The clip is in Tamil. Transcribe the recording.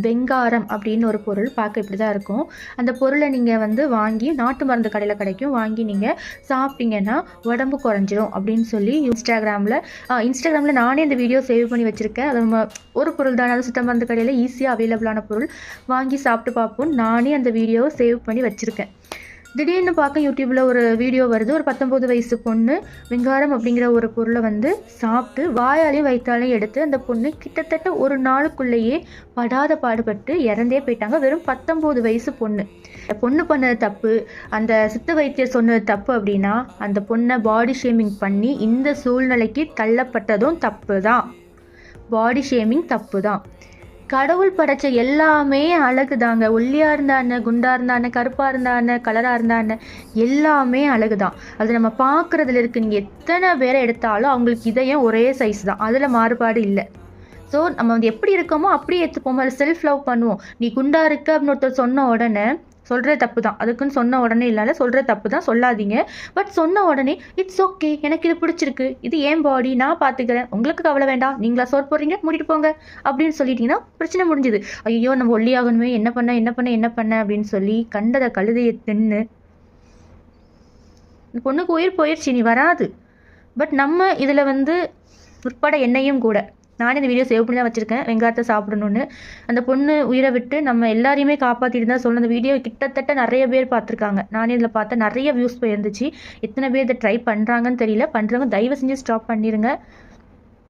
வெங்காரம் அப்படின்னு ஒரு பொருள் பார்க்க இப்படி தான் இருக்கும். அந்த பொருளை நீங்கள் வந்து வாங்கி நாட்டு மருந்து கடையில் கிடைக்கும். வாங்கி நீங்கள் சாப்பிட்டீங்கன்னா உடம்பு குறைஞ்சிரும் அப்படின்னு சொல்லி இன்ஸ்டாகிராமில் நானே இந்த வீடியோ சேவ் பண்ணி வச்சுருக்கேன். அது நம்ம ஒரு பொருள் தானே, அது சித்த மருந்து கடையில் ஈஸியாக அவைலபிளான பொருள். வாங்கி சாப்பிட்டு பார்ப்போம். நானே அந்த வீடியோவை சேவ் பண்ணி வச்சுருக்கேன். திடீர்னு பார்க்க யூடியூப்பில் ஒரு வீடியோ வருது. ஒரு 19 வயசு பொண்ணு வெங்காரம் அப்படிங்கிற ஒரு பொருளை வந்து சாப்பிட்டு வாயாலையும் வயிற்றாலையும் எடுத்து அந்த பொண்ணு கிட்டத்தட்ட ஒரு நாளுக்குள்ளேயே படாத பாடுபட்டு இறந்தே போயிட்டாங்க. வெறும் 19 வயசு பொண்ணு. பொண்ணு பண்ணது தப்பு, அந்த சித்த வைத்தியர் சொன்னது தப்பு அப்படின்னா அந்த பொண்ணை பாடி ஷேமிங் பண்ணி இந்த சூழ்நிலைக்கு தள்ளப்பட்டதும் தப்பு தான். பாடி ஷேமிங் தப்பு தான். கடவுள் படைச்ச எல்லாமே அழகு தாங்க. ஒல்லியாக இருந்தானே, குண்டாக இருந்தானே, கருப்பாக இருந்தானே, கலராக இருந்தானே, எல்லாமே அழகு தான். அது நம்ம பார்க்குறதுல இருக்குது. நீங்கள் எத்தனை பேரை எடுத்தாலும் அவங்களுக்கு இதயம் ஒரே சைஸ் தான், அதில் மாறுபாடு இல்லை. ஸோ நம்ம வந்து எப்படி இருக்கோமோ அப்படியே ஏற்றுப்போம். அதில் செல்ஃப் லவ் பண்ணுவோம். நீ குண்டாக இருக்க அப்படின்னு ஒருத்தர் சொன்ன உடனே சொல்கிறது தப்பு தான். அதுக்குன்னு சொன்ன உடனே இல்லாத சொல்கிறது தப்பு தான், சொல்லாதீங்க. பட் சொன்ன உடனே இட்ஸ் ஓகே, எனக்கு இது பிடிச்சிருக்கு, இது ஏன் பாடி, நான் பார்த்துக்கிறேன், உங்களுக்கு கவலை வேண்டாம், நீங்களா சோட் போடுறீங்க, மூடிட்டு போங்க அப்படின்னு சொல்லிட்டீங்கன்னா பிரச்சனை முடிஞ்சுது. ஐயோ நம்ம ஒல்லியாகணுமே, என்ன பண்ண அப்படின்னு சொல்லி கண்டதை கழுதையை தின்னு பொண்ணுக்கு உயிர் போயிடுச்சு, நீ வராது. பட் நம்ம இதில் வந்து உட்பட என்னையும் கூட நானே இந்த வீடியோ சேவ் பண்ணி தான் வச்சுருக்கேன். வெங்காயத்தை சாப்பிடணுன்னு அந்த பொண்ணு உயிரை விட்டு நம்ம எல்லாரையுமே காப்பாற்றிட்டு தான் சொல்லணும். அந்த வீடியோ கிட்டத்தட்ட நிறைய பேர் பார்த்துருக்காங்க. நானே இதில் பார்த்தா நிறைய வியூஸ் போயிருந்துச்சு. எத்தனை பேர் இதை ட்ரை பண்ணுறாங்கன்னு தெரியல. பண்ணுறவங்க தயவு செஞ்சு ஸ்டாப் பண்ணிடுங்க.